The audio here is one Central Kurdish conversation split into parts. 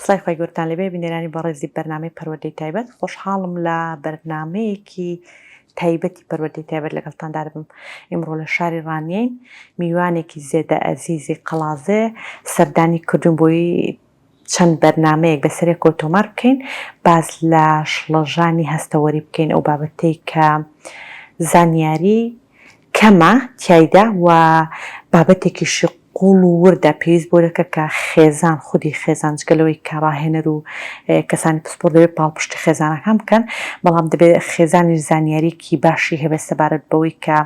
سڵای خۆی گورتان لەبێ بینێرانی بەڕێزی بەرنامەی پەروەردەی تایبەت خۆشحاڵم لە بەرنمەیەکی تایبەتی پەروەردەی تایبەت لەگەڵتاندا دەبم. ئێمڕۆ لە شاری ڕانیەین میوانێکی زێدە ئەزیزی قەڵازێ سەردانی کردوون بۆی چەند بەرنمەیەک بەسەرێ کۆتۆمار بکەین باز لە شڵەژانی هەستەوەری بکەین ئەو بابەتەی کە زانیاری کەمە تایدا و بابەتێکیشی قوڵ و وردە پێویست بۆ دەکە کە خێزان خودی خێزان جگەلەوەی کە ڕاهێنەر و کەسانی پسپۆر دەبێت پاڵپشتی خێزانەکان بکەن بەڵام دەبێت خێزانی زانیاریکی باشی هەبێت سەبارەت بەوەی کە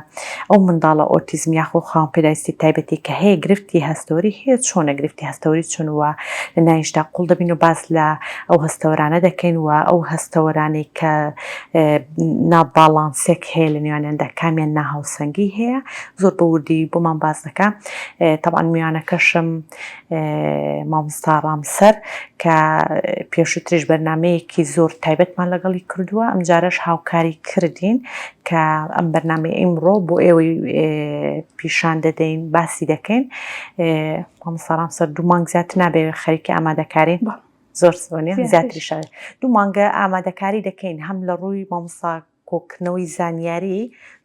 ئەو منداڵە ئۆتیزم یاخۆ خاوەن پێداویستی تایبەتی کە هەیە گرفتی هەستەوەری هەیە چۆنە گرفتی هەستەوەری چۆن وە لە ناویشدا قوڵ دەبین و باس لە ئەو هەستەوەرانە دەکەین و ئەو هەستەوەرانەی کە ناباڵانسێک هەیە لە نێوانیاندا کامیان ناهاوسەنگی هەیە زۆر بە وردی بۆمان باز دەکا. طبعاً میوانەکەشم مامۆستا ڕامسەر کە پێشووتریش بەرنمەیەکی زۆر تایبەتمان لەگەڵی کردووە ئەمجارەش هاوکاری کردین کە ئەم بەرنامەی ئیمڕۆ بۆ ئێوەی پیشان دەدەین باسی دەکەین. مامۆستا ڕامسەر 2 مانگ زیاتر نابێت خەریکی ئامادەکارین زۆر سۆنیە زیاتریش 2 مانگە ئامادەکاری دەکەین هەم لە ڕووی مامۆستا کۆکردنەوەی زانیاری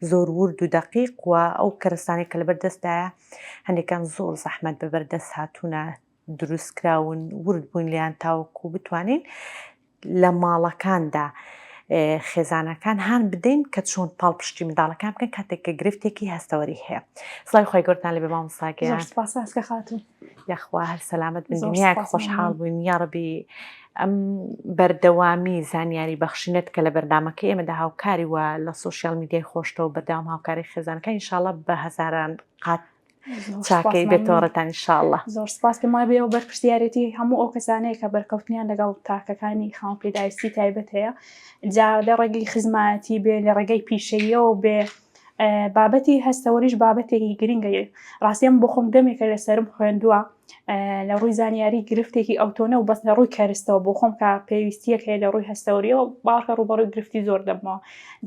زۆر ورد و دەقیق و ئەو کەرەستانی کە لەبەردەستدایە هەندێکان زۆر زەحمەت بەبەردەست هاتوونە دروستکراون ورد بووین لیان تاوەکو بتوانین لە ماڵەکاندا خێزانەکان هان بدەین کە چۆن پاڵپشتی منداڵەکان بکەن کاتێک کە گرفتێکی هەستەوەری هەیە. سڵای خۆی گەورتان لەبێ مامۆستاگیان یاخوا هەر سەلامەت بن دنیاک خۆشحاڵ بووین یا ڕەبی ئەم بەردەوامی زانیاری بەخشینەت کە لە بەردامەکە ئێمەدا هاوکاری وە لە سۆشیال میدیای خۆشتەوە بەردەوام هاوکاری خێزانەکە ئینشاڵڵا بە هەزاران قات چاکەی بێتۆڕەتان ئینشاڵڵا. زۆر سپاس پێم وایە بێ بەرپرسیارەتی هەموو ئەو کەسانەیە کە بەرکەوتنیان لەگەڵ تاکەکانی خاوەن پێداویستی تایبەت هەیە جا لە ڕێگەی خزمەتی بێ لە ڕێگەی پیشەییەوە بێ بابەتی هەستەوەریش بابەتێکی گرنگە. ڕاستیم بۆ خۆم دەمێکە لەسەرم خوێندووە لە ڕووی زانیاری گرفتێکی ئەوتۆنە و بەس لە ڕووی کەرستەوە بۆ خۆم کە پێویستیەک هەیە لە ڕووی هەستەوەریەوە باڕکە ڕوبەڕووی گرفتی زۆر دەبمەوە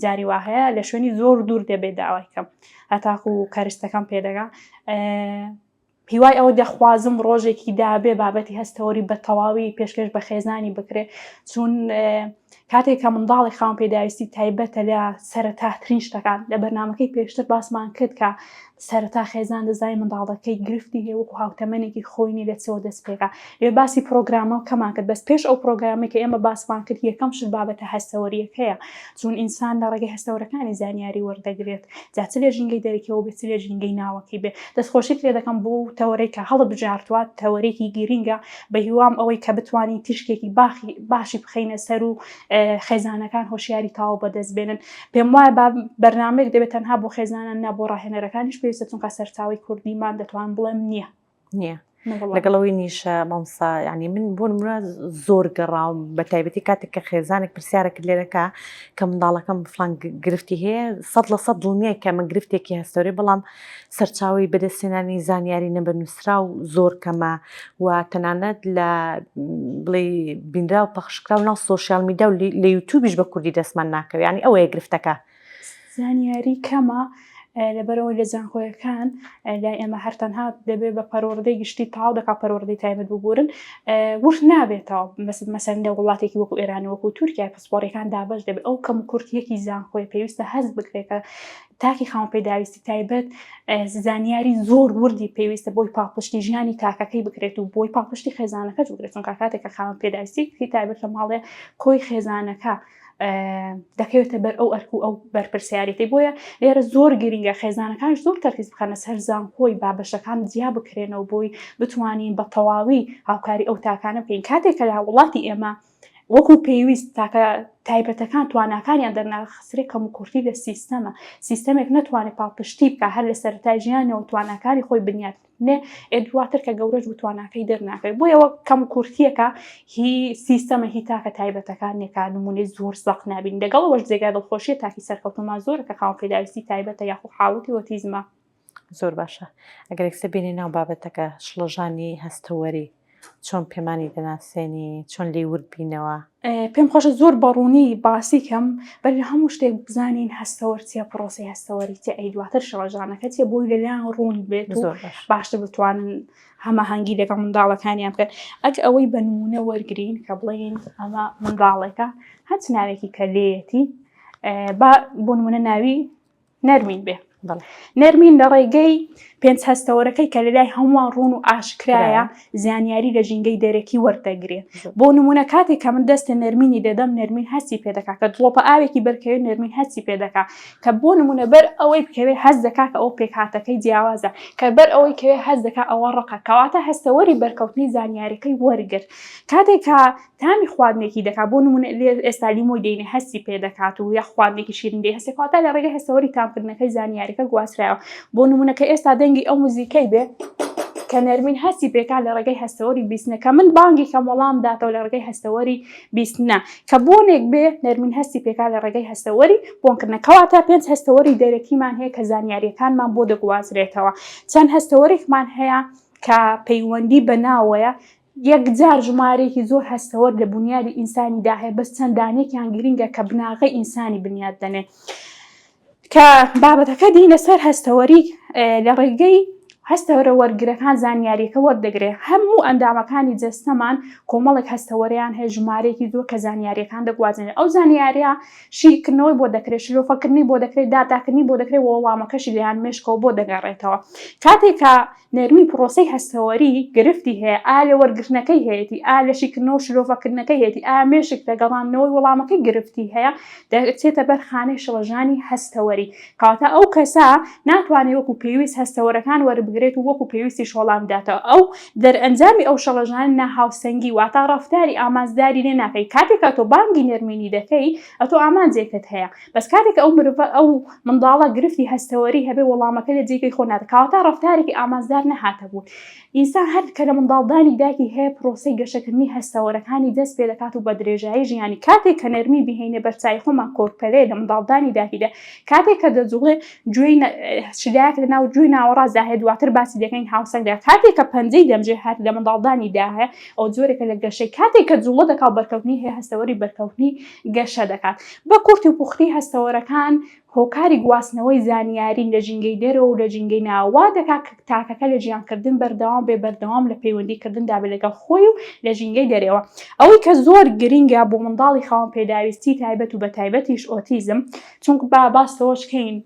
جاری وا هەیە لە شوێنی زۆر دوور دەبێت داوایکەم هەتاکو و کەرستەکەم پێدەگا. هیوای ئەوە دەخوازم ڕۆژێکی دابێ بابەتی هەستەوەری بە تەواوی پێشکەش بە خێزانی بکرێ چون کاتێک کە منداڵی خاوەن پێداویستی تایبەتە لە سەرەتاترین شتەکان لە بەرنامەکەی پێشتر باسمان کرد کە سەرەتا خێزان دەزای منداڵەکەی گرفتی هەیە وەکو هاوتەمەنێکی خۆینی دەچەوە دەست پێکا لێ باسی پرۆگرامە کەمان کرد بەس پێش ئەو پرۆگرامی کە ئێمە باسمان کرد یەکەم شت بابەتە هەستەوەریەک هەیە چون ئینسان لە ڕێگەی هەستەوەرەکانی زانیاری وەردەگرێت جا چ لێ ژینگەی دەرەکەوە بێت چ لێ ژینگەی ناوەکەی بێ دەستخۆشیت لێ دەکەم بۆ تەوەرەی کە هەڵە بژارتوات تەوەرێکی گرینگە بە هیوام ئەوەی کە بتوانین تشکێکی باشی بخەینە سەر و خێزانەکان هۆشیاری تاو بەدەست بێنن. پێم وایە بەرنامەیەک دەبێت تەنها بۆ خێزانان نا بۆ ڕاهێنەرەکانیش پێویستە چونکە سەرچاوی کوردیمان دەتوان بڵێم نییە لەگەڵەوەی نیشە مامۆستا ینی من بۆ نمونە زۆر گەڕاوم بە تایبەتی کاتێک کە خێزانێک پرسیارەکە لێرەکە کە منداڵەکەم فلان گرفتی هەیە 100% دڵنیایە کە من گرفتێکی هەستەوەری بەڵام سەرچاوی بەدەستێنانی زانیاری نەبەرنووسرا و زۆر کەمە و تەنانەت لە بڵێ بینرا و پەخشکرا و ناو سۆشیال میدیا و لە یوتیوبیش بە کوردی دەستمان ناکەوێت ینی ئەوەیە گرفتەکە زانیاری کەمە لەبەرەوەی لە زانکۆیەکان لای ئێمە هەرتەنها دەبێت بە پەروەردەی گشتی تاو دەکا پەروەردەی تایبەت ببورن ورد نابێتەوە مەسەن لە وڵاتێکی وەکو ئێران وەکو تورکیا پسپۆڕەکان دابش دەبێت ئەو کەم کورتیەکی زانکۆی پێویستە هەست بکرێتە تاکی خاوەن پێداویستی تایبەت زانیاری زۆر وردی پێویستە بۆی پاڵپشتی ژیانی تاکەکەی بکرێت و بۆی پاڵپشتی خێزانەکەش بکرێت چونکە کاتێک کە خاوەن پێداویستی تایبەت لە ماڵێ کۆی خێزانەکە دەکەوێتە بەر ئەو ئەرک و ئەو بەرپرسیارەتی بۆیە لێرە زۆر گرنگە خێزانەکانش زۆر تەرکیز بخەنە سەر زانکۆی بابەشەکان جیا بکرێنەوە بۆی بتوانین بە تەواوی هاوکاری ئەو تاکانە بکەین کاتێک کە لە وڵاتی ئێمە وەکو پێویست تاکە تایبەتەکان تواناکانیان دەرناخسرێ کەم و کورتی لە سیستەمێک نەتوانێت پاڵپشتی بکە هەر لە سەرەتای ژیانەوە تواناکانی خۆی بنیات نێ ئێدواتر کە گەورەش بتواناکەی دەرناکەی بۆ ئەوە کەم کورتیەکە هی سیستەمە هی تاکە تایبەتەکان نێکا نمونەی زۆر زەق نابین دەگەڵەوەش جێگای دڵخۆشیە تاکی سەرکەوتنما زۆرە کە خاوەن پێداویستی تایبەتە یاخو حاڵەتی ئۆتیزمە زۆر باشە ئەگەر ئێستا بینی ناو بابەتەکە شڵەژانی هەستەوەری چۆن پێمانی دەناسێنی چۆن لێی وردبینەوە؟ پێم خۆشە زۆر بەڕوونی باسی کەم بەر هەموو شتێک بزانین هەستەوەر چیە پرۆسی هەستەوەری چیە ئەیدواتر شەڕەژانەکە چیە بۆی لەلایەن ڕوون بێت و باشتر بتوانن هەماهەنگی لەگەڵ منداڵەکانیان بکەن. ئەگە ئەوەی بە نمونە وەرگرین کە بڵێن ئەمە منداڵێکە هەچ ناوێکی کە لێیەتی بۆ نمونە ناوی نەرمین بێ. نەرمین لە ڕێگەی پێنج هەستەوەرەکەی کە لەلای هەمووان ڕوون و ئاشکرایە زانیاری لە ژینگەی دەرەکی وەردەگرێت. بۆ نمونە کاتێک کە من دەستە نەرمینی دەدەم نەرمین هەستی پێ دەکات کە دڵۆپە ئاوێکی بەرکەوێت نەرمین هەستی پێ دەکات کە بۆ نمونە بەر ئەوەی بکەوێت هەست دەکات کە ئەو پێکهاتەکەی جیاوازە کە بەر ئەوەی کەوێت هەست دەکات ئەوە ڕقە کەواتە هەستەوەری بەرکەوتنی زانیاریەکەی وەرگرت. کاتێک کە تامی خواردنێکی دەکات بۆ نمونە ئێستا لیمۆی دێنێ هەستی پێ دەکات و یا خواردنێکی شیرین دێ هەستی کەواتە لە ڕێگەی هەستەوەری تامکردنەکەی زانیاریەکە گواستراوە. بۆ نمونە کە ئێستا دەنگی ئەو موزیکەی بێ کە نەرمین هەستی پێکات لە ڕێگەی هەستەوەری بیستنەکە من بانگی کەم وەڵام داتەوە لە ڕێگەی هەستەوەری بیستنە کە بۆنێک بێ نەرمین هەستی پێکات لە ڕێگەی هەستەوەری بۆنکردنەکەواتە پێنج هەستەوەری دەرەکیمان هەیە کە زانیاریەکانمان بۆ دەگوازرێتەوە. چەند هەستەوەرێکمان هەیە کە پەیوەندی بەناوەیە یەکجار ژمارەیەکی زۆر هەستەوەر لە بنیادی ئینسانیدا هەیە بەس چەندانێکیان گرینگە کە بناغی ئینسانی بنیاد دەنێ کە بابەتەکە دینە سەر هەستەوەری لە ڕێگەی هەستەوەرە وەرگرەکان زانیاریەکە وەردەگرێت. هەموو ئەندامەکانی جەستەمان کۆمەڵێک هەستەوەریان هەیە ژمارەیەکی زۆر کە زانیاریەکان دەگوازێنێت. ئەو زانیاریە شیرکردنەوەی بۆ دەکرێت شلۆفەکردنی بۆ دەکرێت داتاکردنی بۆ دەکرێت وەڵامەکەشی لەیان مێشکەوە بۆ دەگەڕێتەوە. کاتێک کە نەرمی پرۆسەی هەستەوەری گرفتی هەیە ئا لە وەرگرتنەکەی هەیەی ئا لە شیرکردنەوە شلۆفەکردنەکەی هەیەی ئا مێشک لەگەڵاندنەوەی وەڵامەکەی گرفتی هەیە دەچێتە بەر خانەی شڵەژانی هەستەوەری کەواتە ئەو کەسە ناتوانێت وەکو پێویست هەستەوەرەکان وەربگرێت و وەکو پێویستی شۆڵام داتەوە. ئەو دەرئەنجامی ئەو شەڵەژان ناهاوسەنگی واتە ڕەفتاری ئامانزداری لێ ناکەی. کاتێکە تۆ بانگی نەرمینی دەکەی ئەتۆ ئامانجێکت هەیە بەس کاتێک ئەو مرۆڤە ئەو منداڵە گرفتی هەستەوەری هەبێ وەڵامەکە لە جێگەی خۆ ناتێت کەواتە ڕەفتارێکی ئامانزدار نەهاتە بوون. ئینسان هەر کە لە منداڵدانی داکی هەیە پرۆسەی گەشەکردنی هەستەوەرەکانی دەست پێ دەکات و بە درێژایی ژیانی کاتێک کە نەرمی بهێنێ بەرچاوی خۆمان کۆرپەلێ لە منداڵدانی داکیدا کاتێک کە دەجوڵێ گوێی شلایەک لەناو جوێی ناوەڕاست داهەیە دواتر باسی دەکەین هاوسەنگدا کاتێک کە پەنجەی دەمژێ هەر لە منداڵدانی داهەیە ئەو جۆرێکە لە گەشەی کاتێک کە جوڵە دەکات بەرکەوتنی هەیە هەستەوەری بەرکەوتنی گەشە دەکات. بە کورتی و پوختی هەستەوەرەکان هۆکاری گواستنەوەی زانیاری لە ژینگەی دەرەوە و لە ژینگەی ناوە دەکات تاکەکە لە ژیانکردن بەردەوام بێ بەردەوام لە پەیوەندیکردندا بێ لەگەڵ خۆی و لە ژینگەی دەرەوە. ئەوەی کە زۆر گرینگە بۆ منداڵی خاوەن پێداویستی تایبەت و بە تایبەتیش ئۆتیزم چونکە باستەوەشکەین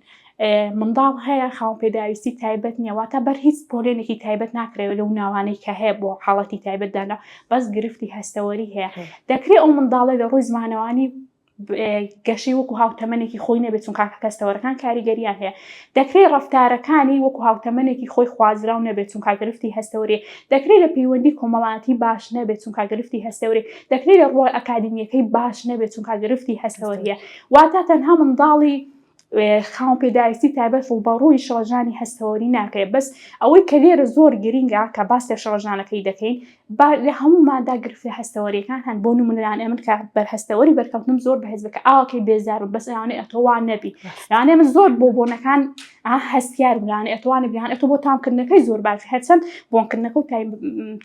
منداڵ هەیە خاوەن پێداویستی تایبەت نییە واتە بەر هیچ پۆلێنێکی تایبەت ناکرێت لەو ناوانەی کە هەیە بۆ حاڵەتی تایبەتدانا بەس گرفتی هەستەوەری هەیە. دەکرێت ئەو منداڵی لە ڕووی زمانەوانی گەشەی وەکو هاوتەمەنێکی خۆی نەبێت چون کاکە هەستەوەرەکان کاریگەریان هەیە. دەکرێت ڕەفتارەکانی وەکو هاوتەمەنێکی خۆی خوازراو نەبێت چون کاگرفتی هەستەوەری. دەکرێت لە پەیوەندی کۆمەڵایەتی باش نەبێت چون کاگرفتی هەستەوەری. دەکرێت لە ڕۆی ئەکادمیەکەی باش نەبێت چون کاگرفتی هەستەوەریە. واتە تەنها منداڵی خاوەن پێداویستی تایبەت ڕوبەڕووی شڵەژانی هەستەوەری ناکرێت بەس ئەوەی کە لێرە زۆر گرینگە کە باس لە شڵەژانەکەی دەکەین لە هەمووماندا گرفتی هەستەوەریەکان هەن بۆ نمونەلانێ من کە بەرهەستەوەری بەرکەوتنم زۆر بەهێز بکە ئاوەکەی بێزار بەس ئەوانەی ئەتۆوان نەبی یانێ من زۆر بۆ بۆنەکان هەستیار بلانێ ئەتوانە بیان ئەتۆ بۆ تامکردنەکەی زۆر باش هەرچەند بۆنکردنەکە و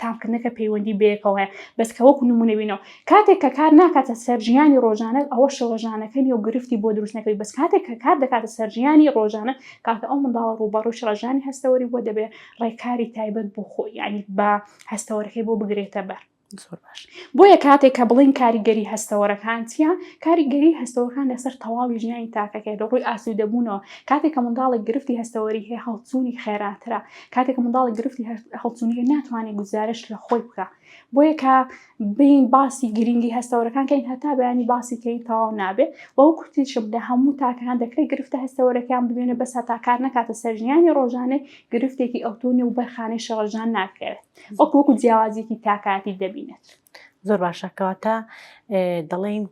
تامکردنەکە پەیوەندی بەیەکەوە هەیە بەس کە وەکو نمونەبینەوە کاتێک کە کار ناکاتە سەر ژیانی ڕۆژانە ئەوە شڵەژانەکەی و گرفتی بۆ دروست نەکەی بەس کاتێک کە کار دەکاتە سەر ژیانی ڕۆژانە کاتە ئەو منداڵە ڕوبەڕووی شڵەژانی هەستەوەری بۆ دەبێت ڕێکاری تایبەت بۆ خۆی ینی بە هەستەوەرەکەی بۆ بگرێتە بەر. زۆر باش. بۆیە کاتێک کە بڵین کاریگەری هەستەوەرەکان چیە؟ کاریگەری هەستەوەرەکان لەسەر تەواوی ژیانی تاکەکەی لە ڕووی ئاسوودەبوونەوە. کاتێک کە منداڵێک گرفتی هەستەوەری هەیە هەڵچوونی خێراترە. کاتێک کە منداڵێک گرفتی هەڵچوونی ناتوانێت گوزارش لە خۆی بکە. بۆیە کە بین باسی گرنگی هەستەوەرەکان کەین هەتا بەیانی باسی کەین تەواو نابێت وەو کوتیشم لە هەموو تاکەکان دەکرێت گرفتە هەستەوەرەکان ببێنە بەس هەتا کار نەکاتە سەر ژیانی ڕۆژانەی گرفتێکی ئەوتۆنی و بەرخانەی شەڕەژان ناکرێت وەکو جیاوازێکی تاکاتی دەبینێت. زۆر باشە کەواتە دەڵێن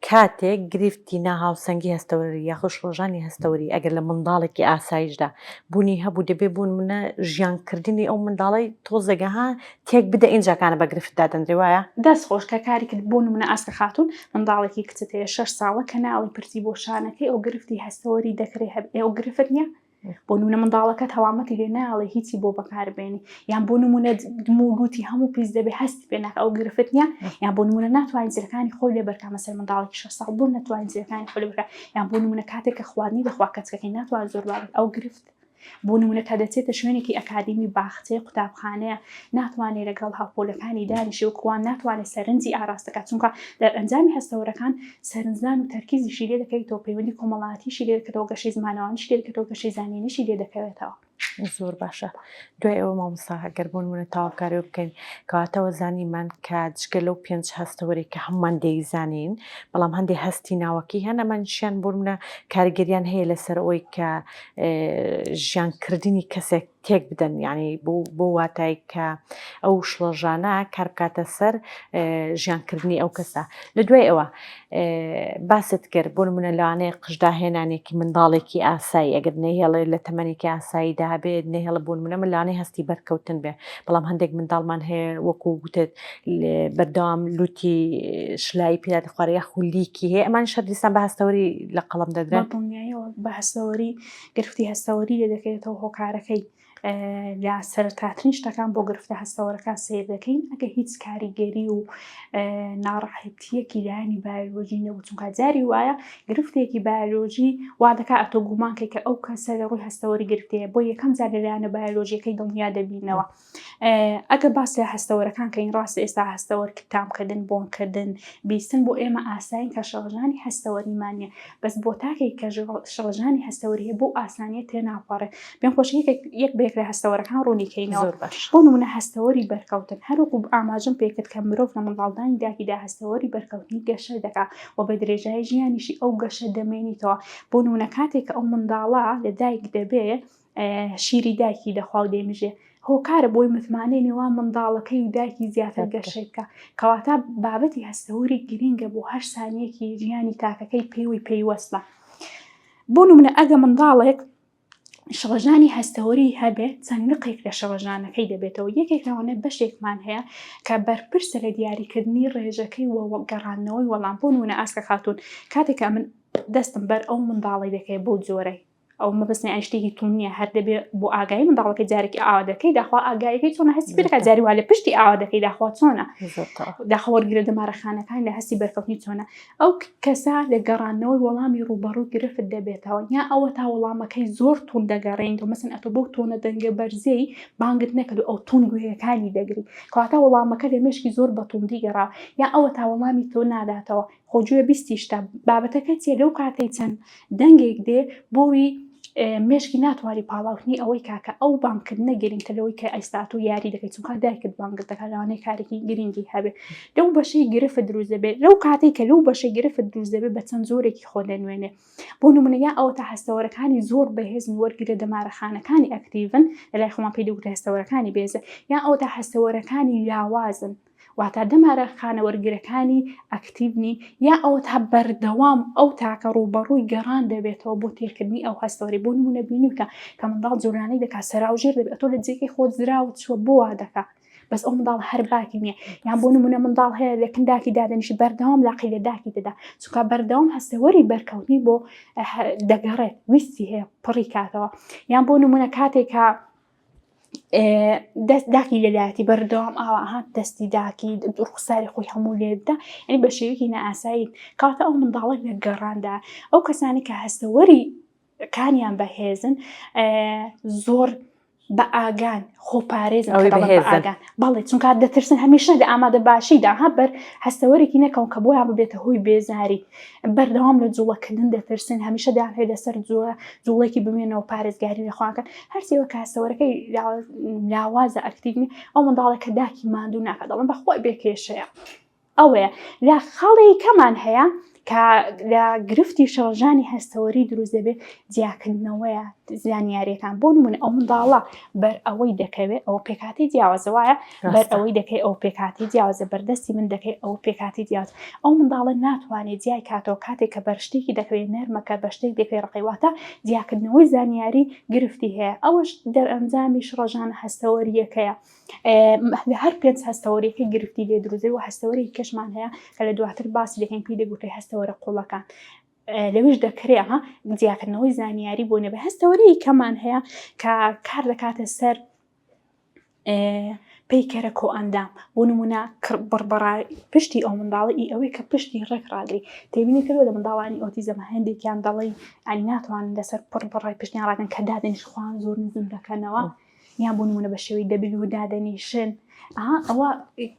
کاتێک گرفتی ناهاوسەنگی هەستەوەری یاخۆ شڵەژانی هەستەوەری ئەگەر لە منداڵێکی ئاسایشدا بوونی هەبوو دەبێ بوون منە ژیانکردنی ئەو منداڵی تۆزەگەها تێک بدە ئینجاکانە بە گرفتدا دەندرێ وایە دەست خۆش کە کاری کرد بۆ نمونە ئاسکە خاتون منداڵێکی کچت هەیە 6 ساڵە کە ناڵی پرسی بۆ شانەکەی ئەو گرفتی هەستەوەری دەکرێت هەبێ ئەو گرفت نییە بۆ نمونە منداڵەکەت هەڵامەتی لێ ناڵێ هیچی بۆ بەکاربێنی، یان بۆ نمونە دموگوتی هەموو پیس دەبێ هەستی پێ ناکە ئەو گرفت نیە، یان بۆ نمونە ناتوانین جلەکانی خۆی لێ بەرکە مەسەر منداڵێکی 6 ساڵ بۆ ناتوانین جلەکانی خۆی لێ بەرکە، یان بۆ نمونە کاتێک کە خواردنی دەخوا کەچەکەی ناتوانێت زۆر بابێت ئەو گرفت. بۆ نمونە کە دەچێتە شوێنێکی ئەکادمی باخچەیە قوتابخانەیە ناتوانێت لەگەڵ هاوپۆلەکانی دانیشێ و کوان ناتوانێت سەرنجی ئاراستەکە چونکە دەرئەنجامی هەستەوەرەکان سەرنجدان و تەرکیزیشی لێ دەکەیتەوە پەیوەندی کۆمەڵایەتیشی لێ دەکەوێتەوە گەشەی زمانەوانیشی لێ دەکەوێتەوە گەشەی زانینیشی لێ دەکەوێتەوە. زۆر باشە. دوای ئەوە مامۆستا ئەگەر بۆ نمونە تاواکاری بکەین کەواتەوە زانیمان کە جگە لەو 5 هەستەوەرێک کە هەمومان دەیزانین بەڵام هەندێک هەستی ناوەکی هەن ئەمانشیان بۆ نمونە کاریگەریان هەیە لەسەر ئەوەی کە ژیانکردنی کەسێک تێک بدەن، یعنی بۆ واتای کە ئەو شڵەژانە کار بکاتە سەر ژیانکردنی ئەو کەسە. لە دوای ئەوە باست کرد بۆ نمونە لەوانەیە قژداهێنانێکی منداڵێکی ئاسایی ئەگەر نەهێڵێ لە تەمەنێکی ئاساییدا بێت نەهێڵە بۆ نمونە من لەوانەیە هەستی بەرکەوتن بێ، بەڵام هەندێک منداڵمان هەیە وەکو گوتت بەردەوام لوتی شلایی پێدا دەخوارێ یا خولیکی هەیە ئەمان شەر دیسان بە هەستەوەری لە قەڵەم دەدرێن. بە هەستەوەری گرفتی هەستەوەری لێ دەکەوێتەوە هۆکارەکەی لە سەرتاترین شتەکان بۆ گرفتە هەستەوەرەکان سیر دەکەین ئەگە هیچ کاریگەری و ناڕەحەتیەکی لایەنی بایۆلۆژی نەبوو، چونکە جاری وایە گرفتێکی بایۆلۆژی وا دەکات ئەتۆ گومانکەی کە ئەو کەسە لە ڕووی هەستەوەری گرفتەیە بۆ یەکەم جار لەلایەنە بایۆلۆژیەکەی دڵنیا دەبینەوە. ئەگە باس لە هەستەوەرەکان کە این ڕاستە ئێستا هەستەوەر تامکردن بۆنکردن بیستن بۆ ئێمە ئاساین کە شەڵژانی هەستەوەریمانە، بەس بۆ تاکەی کە شەڵژانی هەستەوەری هەیە بۆ ئاسانیە تێناپەڕێ. پێم خۆشە یەک بێک لە هەستەوەرەکان ڕوونیکەینەوە. بۆ نمونە هەستەوەری بەرکەوتن هەروەکو ئاماژەم پێکرد کە مرۆڤ لە منداڵدانی داکیدا هەستەوەری بەرکەوتنی گەشە دەکات و بە درێژایی ژیانیشی ئەو گەشە دەمێنیتەوە. بۆ نمونە کاتێک کە ئەو منداڵە لە دایک دەبێ شیری دایکی دەخوا و دێمژێ هۆکارە بۆی متمانەی نێوان منداڵەکەی و دایکی زیاتر گەشەی بکە، کەواتە بابەتی هەستەوەری گرینگە بۆ هەر سانیەکی ژیانی تاکەکەی پێوی پێیوەستە. بۆ نمونە ئەگە منداڵێک شەڵەژانی هەستەوەری هەبێت چەند نقێک لە شەڵەژانەکەی دەبێتەوە. یەکێک لەوانە بەشێکمان هەیە کە بەرپرسە لە دیاریکردنی ڕێژەکەی و گەڕانەوەی وەڵام. بۆ نمونە ئاسکە خاتوون کاتێک من دەستم بەر ئەو منداڵی دەکەی بۆ جۆرەی ئەو مەبەستنی ئاشتێکی تون نییە هەر دەبێت بۆ ئاگایی منداڵەکەی جارێکی ئاوادەکەی داخوا ئاگایەکەی چۆنە هەستی پێدەکات جاری وا لە پشتی ئاوادەکەی داخوا چۆنە داخەوەرگرە دەمارەخانەکان لە هەستی بەرکەوتنی چۆنە ئەو کەسە لە گەڕانەوەی وەڵامی ڕوبەڕوو گرفت دەبێتەوە یا ئەوە تا وەڵامەکەی زۆر تون دەگەڕێنەوە مەسەن ئەتۆ بەو تۆنە دەنگە بەرزەی بانگت نەکرد ئەو تون گوێیەکانی دەگری کەواتە وەڵامەکە لە مێشکی زۆر بە توندی گەڕاوە یا ئەوە تا وەڵامی تۆ ناداتەوە خۆگوێ بیستیشتە بابەتەکە چیە لەو کاتەی چەند دەنگێک دێ بۆی مێشکی ناتوانانی پاڵاوتنی ئەوەی کاکە ئەو بانکردنە گرنگتە لەوەی کە ئەیستا و یاری دەکەیت چونکە دایکت بانگت دەکات لەوانەیە کارێکی گرنگی هەبێت لەو بەشەی گرفت دروست دەبێت لەو کاتێک کە لەو بەشەی گرفت دروست دەبێت بە چەند زۆرێکی خۆ دەنوێنێ بۆ نمونە یا ئەوە تا هەستەوەرەکانی زۆر بەهێزن وەرگرە دەمارەخانەکانی ئەکتیڤن لەلای خۆمان پێی دەوتە هەستەوەرەکانی بێزە یا ئەوە تا هەستەوەرەکانی لاوازن واتە دەمارەخانە وەرگرەکانی ئەکتیڤنی یا ئەوە تا بەردەوام ئەو تاکە ڕوبەڕووی گەڕان دەبێتەوە بۆ تێکردنی ئەو هەستەوەری بۆ نمونە بینیوکە کە منداڵ جۆرانەی دەکات سەراوژێر دەبێت ئەتۆ لە جێگەی خۆت زراوت چووە بۆ وا دەکات بەس ئەو منداڵ هەر باکی نییە یان بۆ نمونە منداڵ هەیە لە کنداکی دادەنیشت بەردەوام لاقی لە داکی دەدا چونکە بەردەوام هەستەوەری بەرکەوتنی بۆ دەگەڕێت ویستی هەیە پڕی کاتەوە یان بۆ نمونە کاتێکە داکی لەلایەتی بەردەوام ئاها دەستی داکی ڕوخساری خۆی هەموو لێدا ئەنی بە شێوەیەکی نائاسایی کاتە ئەو منداڵێک لە گەڕاندا ئەو کەسانی کە هەستەوەری کانیان بەهێزن زۆر بە ئاگان خۆپارێزن ئاگان بەڵێ چونکە دەترسن هەمیشە لە ئامادە باشیدا ها بەر هەستەوەرێکی نەکەون کە بۆیان ببێتە هۆی بێزاری بەردەوام لە جوڵەکردن دەترسن هەمیشە دایان هەیە لەسەر جوڵێکی بمێنەوە پارێزگاری لەخواکەن هەرسیەوە کە هەستەوەرەکەی لاوازە ئەکتیڤنی ئەو منداڵێکە داکی ماندوو ناکات دەڵێن بەخۆی بێکێشەیە ئەوەیە لە خەڵی کەمان هەیە کە لە گرفتی شەڵژانی هەستەوەری دروست دەبێت جیاکردنەوەیە زانیاریەکان بۆ نمونە ئەو منداڵە بەر ئەوەی دەکەوێت ئەو پێکاتی جیاوازە وایە بەر ئەوەی دەکەی ئەو پێکاتی جیاوازە بەردەستی من دەکەی ئەو پێکاتی جیاواز ئەو منداڵە ناتوانێت جیای کاتەوە کاتێک کە بەر شتێکی دەکەوێت نەرمەکە بە شتێک دەکەی ڕقیواتە جیاکردنەوەی زانیاری گرفتی هەیە ئەوەش دەرئەنجامی شەڵژان هەستەوەریەکەیە هەر پێنج هەستەوەریەکەی گرفتی لێ دروزێ و هەستەوەری کەشمان هەیە کە لە دواتر باسی دەکەین پێی دەگوترێت هەستەوەرە قوڵەکان لەویش دەکرێت جیاکردنەوەی زانیاری بۆ نەبێ هەستەوەری کەمان هەیە کە کار دەکاتە سەر پیکەرە کۆ ئەندام بۆ نمونە بڕبڕای پشتی ئەو منداڵی ئەوەی کە پشتی ڕێکڕاگری تێبینی کردوە لە منداڵانی ئۆتیزم هەندێکیان دەڵێ ئەنی ناتوانن لەسەر پڕبڕای پشتیان ڕاگەن کە دادەنیشخواان زۆر نزم دەکەنەوە یان بۆ نمونە بە شێوەی دەبین و دادەنیشن ئەوە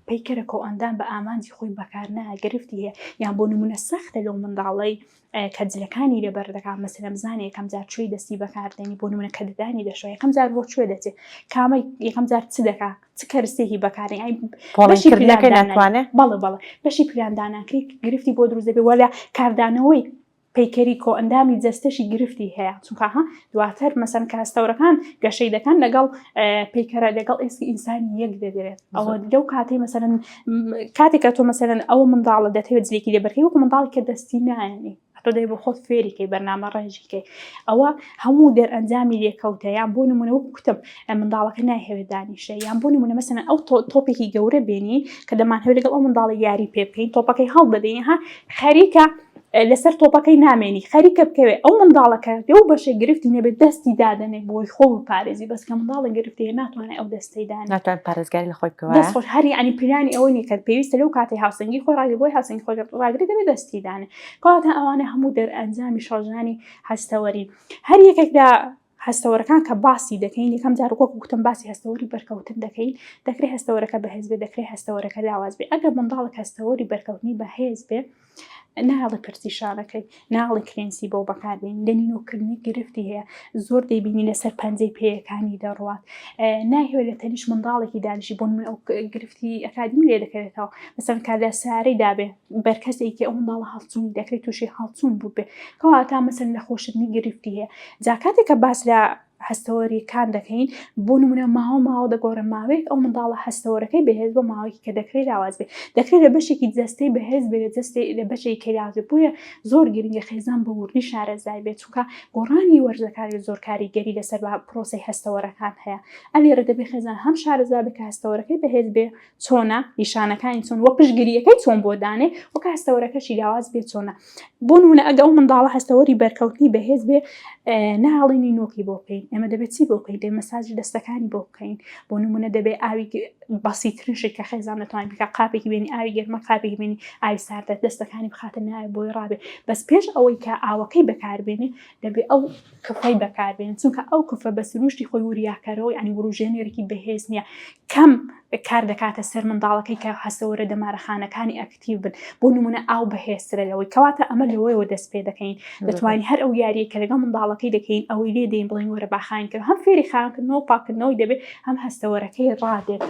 پیکەرە کۆ ئەندام بە ئامانجی خۆی بەکار نایە گرفتی هەیە یان بۆ نمونە سەختە لەو منداڵی کە جلەکانی لەبەر دەکات مەسەلەن بزانێ یەکەم جار کوێی دەستی بەکاردێنی بۆ نمونە کە دەدانی دەشۆ یەکەم جار بۆ کوێ دەچێت کامە یەکەم جار چ دەکات چ کەرسێکی بەکارێن پۆڵێنکردنەکەی ناتوانێت بەڵێ بەشی پلانداناکەی گرفتی بۆ دروست دەبێت وەلا کاردانەوەی پیکەری کۆ ئەندامی جەستەشی گرفتی هەیە چونکە دواتر مەسەن کە هەستەورەکان گەشەی دەکەن لەگەڵ پیکەرە لەگەڵ ئێسکی ئینسانی یەک دەدرێت ئەوە لەو کاتەی مەسەلەن کاتێکە تۆ مەسەلەن ئەوە منداڵە دەتەوێت جلێکی لێبەرکەی وەکو منداڵی کە دەستی نایەنی تۆ دەی بۆ خۆت فێریکەی بەرنامە ڕێژیکەی ئەوە هەموو دەرئەنجامی لێکەوتە یان بۆ نمونە وەکو کوتم منداڵەکە نایهەوێت دانیشە یان بۆ نمونە مەسەلەن ئەو تۆپێکی گەورە بێنی کە دەمانهەوێت لەگەڵ ئەو منداڵی یاری پێ بکەین تۆپەکەی هەڵدەدەین خەریکە لەسەر تۆپەکەی نامێنی خەریکە بکەوێت ئەو منداڵەکە لەو بەشێک گرفتی نەبێت دەستی دادەنێ بۆی خۆ پارێزی بەس کە منداڵە گرفتی ناتوانێت ئەو دەستەی دانێت ناتوان پارێزگاری لە خۆی بکەوە دەستخۆش هەری ئەنی پلانی ئەوەی نیە کە پێویستە لەو کاتی هاوسەنگی خۆی ڕاگەی بۆی هاوسەنگی خۆی ڕاگری دەبێت دەستی دانێت کەواتە ئەوانە هەموو دەرئەنجامی شەڕژانی هەستەوەری هەر یەکێک لە هەستەوەرەکان کە باسی دەکەین یەکەم جار وەکو گوتم باسی هەستەوەری بەرکەوتن دەکەین دەکرێت هەستەوەرەکە بەهێز بێ دەکرێت هەستەوەرەکە لاواز بێ ئەگەر منداڵێک هەستەوەری بەرکەوتنی بەهێز بێ ناڵی پرسیشانەکەی ناڵی کرێنسی بۆ بەکاربێن لەنینۆکردنی گرفتی هەیە زۆر دەیبینی لەسەر پەنجەی پێیەکانی دەڕوات ناهێوێت لە تەنیش منداڵێکی دانیشی بۆ من ئەو گرفتی ئەکادمی لێ دەکەوێتەوە مەسەن کادا سارەی دابێ بەرکەسێکی ئەو منداڵە هەڵچوونی دەکرێت تووشی هەڵچوون بوو بێ کەواتە مەسەن لە خۆشتنی گرفتی هەیە جا کاتێککە باس لە هەستەوەریەکان دەکەین بۆ نمونە ماوە دەگۆڕە ماوەیەک ئەو منداڵە هەستەوەرەکەی بەهێز بۆ ماوەیەکی کە دەکرێت لاواز بێ دەکرێت لە بەشێکی جەستەی بەهێز بێت لە بەشێکی کەلاوێ بۆیە زۆر گرنگە خێزان بە وردی شارەزای بێت چونکە گۆڕانی وەرزەکاری زۆر کاریگەری لەسەر پرۆسی هەستەوەرەکان هەیە ئەلێرە دەبێ خێزان هەم شارەزا بکە هەستەوەرەکەی بەهێز بێ چۆنە نیشانەکانی چۆن وە پشتگیریەکەی چۆن بۆ دانێ وەکە هەستەوەرەکەشی لاواز بێت چۆنە بۆ نمونە ئەگە ئەو منداڵە هەستەوەری بەرکەوتنی بەهێز بێ ناڵینی نۆکی بۆ بکەین ئێمە دەبێت چی بۆ بکەین دەبێت مەساجی دەستەکانی بۆ بکەین بۆ نمونە دەبێت ئاوی بەسیترنشی کە خێزان دەتوانین بکە قاپێکی بێنی ئاوی گەرمە قاپێکی بێنی ئاوی ساردە دەستەکانی بخاتە ناوی بۆی ڕابێ بەس پێش ئەوەی کە ئاوەکەی بەکاربێنێ دەبێت ئەو کفەی بەکاربێن چونکە ئەو کفە بە سروشتی خۆی وریاکەرەوە ینی وروژێنێرەی بەهێز نییە کەم کار دەکاتە سەر منداڵەکەی کە هەستەوەرە دەمارەخانەکانی ئەکتیو بن بۆ نمونە ئاو بەهێزترە لەوەی کەواتە ئەمە لەوەیەوە دەست پێ دەکەین دەتوانین هەر ئەو یاریە کە لەگەڵ منداڵەکەی دەکەین ئەوەی لێ دەین بڵین وەرە باخاینکرد هەم فێری خاینکردنەوە پاکردنەوەی دەبێت هەم هەستەوەرەکەی ڕادێت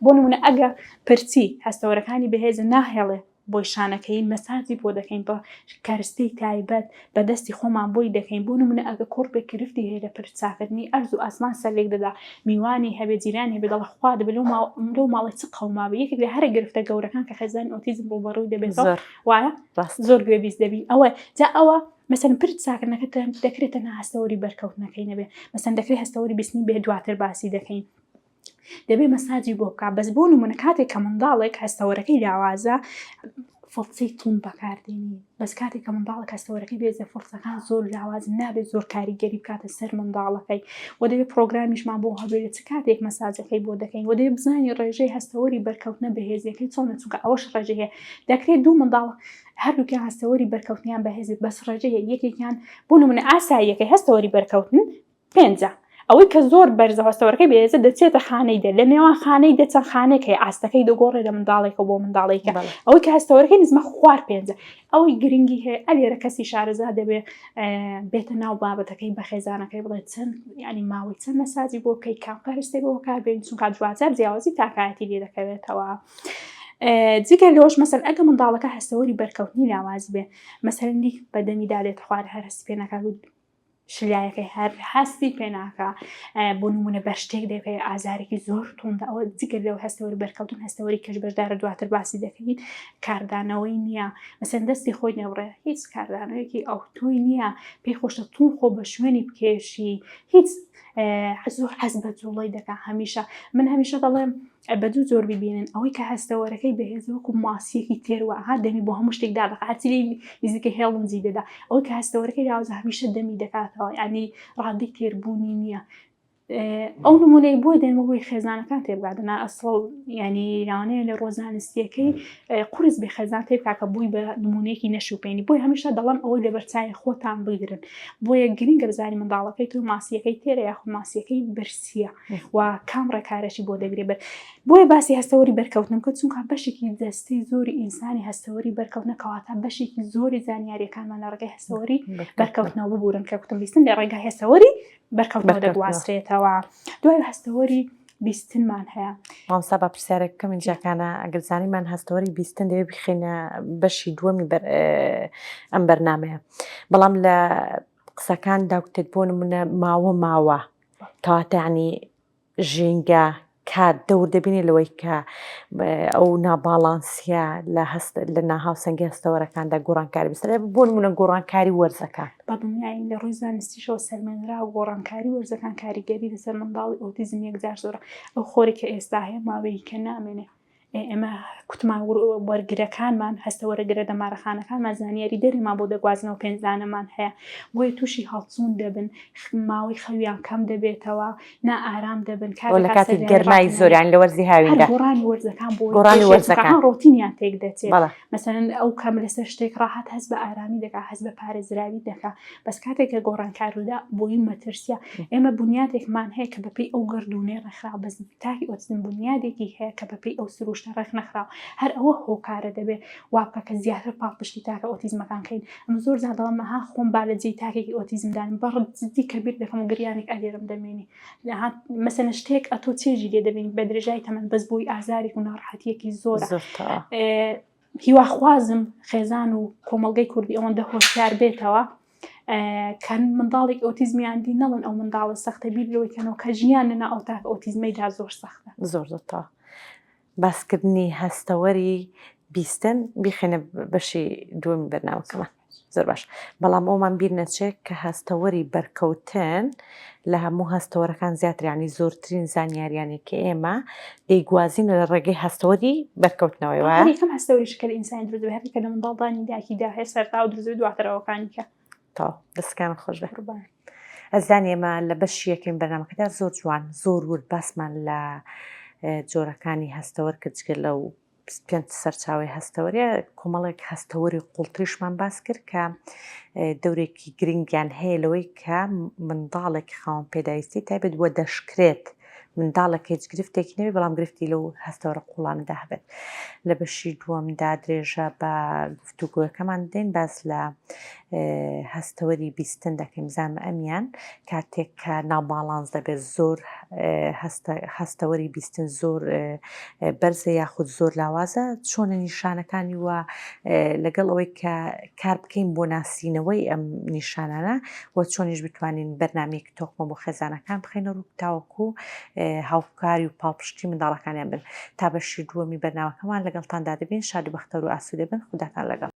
بۆ نمونە ئەگە پرچی هەستەوەرەکانی بەهێز ناهێڵێ بۆی شانەکەین مەساجی بۆ دەکەین بە کارستەی تایبەت بە دەستی خۆمان بۆی دەکەین بۆ نمونە ئەگە کۆڕپێک گرفتی هەیە لە پرچاکردنی ئەرز و ئاسمان سەرلێک دەدا میوانی هەبێ جیران هەبێ دەڵە خوا دەبێت لەو ماڵی چ قەوما بێ یەکێک لە هەرە گرفتە گەورەکان کە خێزانی ئۆتیزم بۆ بەڕووی دەبێتەوە وایە زۆر گوێبیست دەبی ئەوە جا ئەوە مەسەن پرت چاکردنەکە دەکرێتە هەستەوەری بەرکەوتنەکەی نەبێ مەسەن دەکرێت هەستەوەری بیستنی بێ دواتر باسی دەکەین دەبێ مەساجی بۆ بکە بەس بۆ نمونە کاتێک کە منداڵێک هەستەوەرەکەی لاوازە فڵچەی تون بەکاردێنی بەس کاتێک کە منداڵێک هەستەوەرەکەی بێزە فڵچەکان زۆر لاواز نابێت زۆر کاریگەری بکاتە سەر منداڵەکەی و دەبێت پرۆگرامیشمان بۆ هەبێت چ کاتێک مەساجەکەی بۆ دەکەین و دەبێت بزانانی ڕێژەی هەستەوەری بەرکەوتنە بەهێزیەکەی چۆنە چونکە ئەوەش ڕێژە هەیە دەکرێت دوو منداڵ هەردووکیان هەستەوەری بەرکەوتنیان بەهێزێت بەس ڕێژە هەیە یەکێکیان بۆ نمونە ئاساییەکەی هەستەوەری بەرکەوتن 5 ئەوەی کە زۆر بەرزە هەستەوەرەکەی بێزە دەچێتە خانەی دە لە نێوان خانەی دەچەند خانێک هەیە ئاستەکەی دەگۆڕێ لە منداڵێکە بۆ منداڵێکە ئەوەی کە هەستەوەرەکەی نزمە خوار 5 ئەوەی گرنگی هەیە ئەلێرە کەسی شارەزا دەبێت بێتە ناو بابەتەکەی بە خێزانەکەی بڵێ چەند ینی ماوەی چەند مەساجی بۆ بکەی کام پەرستەی بۆ بەکاربێن چونکە دواتر جیاوازی تاکایەتی لێ دەکەوێتەوە جگە لەوەش مەسەن ئەگە منداڵەکە هەستەوەری بەرکەوتنی لاواز بێ مەسەلەنی بەدەمی دالێت خوار هەر هەستی پێ ناکات شلایەکەی هەر هەستی پێ ناکە بۆ نمونە بە شتێک دەکەی ئازارێکی زۆر توندا ئەوە جگە لەو هەستەوەری بەرکەوتن هەستەوەری کەش بەشدارە دواتر باسی دەکەین کاردانەوەی نییە مەسەن دەستی خۆی نەوڕێ هیچ کاردانەوەیەکی ئەو توی نییە پێی خۆشە تون خۆ بە شوێنی بکێشی هیچ زۆر حەز بە جوڵەی دەکا هەمیشە من هەمیشە دەڵێم بە دوو زۆر ببینن ئەوەی کە هەستەوەرەکەی بەهێز وەکو ماسیەکی تێروە ها دەمی بۆ هەموو شتێک دادەقات هەرچی نزیکە هێڵنجی دەدا ئەوەی کە هەستەوەرەکەی لاوازە هەمیشە دەمی دەکاتەوە ینی ڕادەی تێربوونی نییە. ئەو نمونەی بۆی دێنمە بۆی خێزانەکان تێبگاتنا ئەسڵ ینی لاوانەیە لە ڕۆژانستیەکەی قورس بێ خێزان تێبکاکە بووی بە نمونەیەکی نەشوپێنی بۆی هەمیشە دەڵام ئەوەی لە بەرچای خۆتان بگرن بۆیە گرنگە بزانانی منداڵەکەی تو ماسیەکەی تێرە یاخو ماسیەکەی بەرسیە و کام ڕێکارەشی بۆ دەگرێت بەر بۆیە باسی هەستەوەری بەرکەوتنم کە چونکە بەشێکی دەستەی زۆری ئینسانی هەستەوەری بەرکەوتنە کەواتە بەشێکی زۆری زانیاریەکانمان لە ڕێگەی هەستەوەری بەرکەوتنەوە ببورن کە کوتم بیستن لە ڕێگای هەستەوەری بەرکەوتنەوە دەگوازرێتەوە. دوای هەستەوەری بیستنمان هەیە مامۆستا بە پرسیارێکەکەم اینجاکانە ئەگەرزانیمان هەستەوەری بیستن دەوێت بخێنە بەشی دووەمی ئەم بەرنامەیە بەڵام لە قسەکان داوتێت بۆ نمونە ماوە کەواتە ینی ژینگە کات دەور دەبینێ لەوەی کە ئەو ناباڵانسیە لە ناهاوسەنگی هەستەوەرەکاندا گۆڕانکاری بستە بۆ نمونە گۆڕانکاری وەرزەکان بە دنیای لە ڕووی زانستیشەوە سەرمێنرا و گۆڕانکاری وەرزەکان کاریگەری لەسەر منداڵی ئۆتیزم یەکجار زۆرە ئەو خۆری کە ئێستا هەیە ماوەی کە نامێنێ ئێمە کوتمان وەرگرەکانمان هەستەوەرەگرە دەمارەخانەکانمان زانیاری دەریما بۆ دەگوازنەوە پێنجانەمان هەیە بۆیە تووشی هەڵچوون دەبن ماوەی خەویان کەم دەبێتەوە نائارام دەبن لە کاتی گەرمای زۆریان لە وەرزی هاویندا گۆڕانی وەرزەکان بۆ گۆڕانی وەرزەکان ڕۆتینیان تێک دەچێت مەسەلەن ئەو کەم لەسەر شتێک ڕاحەت هەست بە ئارامی دەکات هەست بە پارێزراوی دەکات بەس کاتێک کە گۆڕانکارودا بۆی مەترسیە ئێمە بنیادێکمان هەیە کە بەپێی ئەو گەردوونەی ڕێکخرا بەس تاکی ئۆتیزم بنیادێکی هەیە کە بەپێی ئەو سروشتە ڕێک نەخراوە هەر ئەوە هۆکارە دەبێت وا بکە کە زیاتر پاڵپشتی تاکە ئۆتیزمەکان کەین ئەمە زۆر زادەڵەمەها خۆم با لە جێی تاکێکی ئۆتیزمدانم بەڕجددی کەبیر دەکەم و گریانێک ئەلێرم دەمێنی مەسەلەن شتێک ئەتۆ چێژی لێ دەبینی بە درێژای تەمەن بەس بۆی ئازارێک و ناڕەحەتیەکی زۆرە هیواخوازم خێزان و کۆمەڵگەی کوردی ئەوەندە هۆشیار بێتەوە کە منداڵێک ئۆتیزمیان دی نەڵن ئەو منداڵە سەختە بیر لەوەی کەنەوە کە ژیان لەنا ئەو تاکە ئۆتیزمەیدا زۆر سەختە زۆرتەوە باسکردنی هەستەوەری بیستن بیخێنە بەشی دووەمی بەرنامەکەمان زۆر باش بەڵام ئەومان بیر نەچێت کە هەستەوەری بەرکەوتن لە هەموو هەستەوەرەکان زیاتر ینی زۆرترین زانیاریانی کە ئێمە دەیگوازین لە ڕێگەی هەستەوەری بەرکەوتنەوەی وایە یەکەم هەستەوەری شکل ئینسانی دروست هەر کە لە منداڵدانی داکیدا هەیە سەرتا و دروست دواترەوەکانی کە تا دەستکانت خۆش بێ ئەزانی ئێمە لە بەشی یەکەم بەرنامەکەدا زۆر جوان زۆر ورد باسمان لە جۆرەکانی هەستەوەر کە جگە لەو پێنج سەرچاوی هەستەوەریە کۆمەڵێک هەستەوەری قوڵتریشمان باس کرد کە دەورێکی گرنگیان هەیە لەوەی کە منداڵێک خاوەن پێداویستی تایبەت بووە دەشکرێت منداڵێک هیچ گرفتێکی نەبێت بەڵام گرفتی لەو هەستەوەرە قوڵانەدا هەبێت لە بەشی دووەمدا درێژە بە گفتوگۆیەکەمان دێن باس لە هەستەوەری بیستن دەکەین زانمە ئەمیان کاتێک کە ناباڵانس دەبێت زۆر هەستەوەری بیستن زۆر بەرزە یاخود زۆر لاوازە چۆنە نیشانەکانی وە لەگەڵ ئەوەی کە کار بکەین بۆ ناسینەوەی ئەم نیشانانە و چۆنیش بتوانین بەرنامەیەک تۆقمە بۆ خێزانەکان بخەینە ڕوو تاوەکو هاوکاری و پاڵپشتی منداڵەکانیان بن تا بەشی دووەمی بەرنامەکەمان لەگەڵتاندا دەبین شاد و بەختەوەر و ئاسوودە بن خوداتان لەگەڵ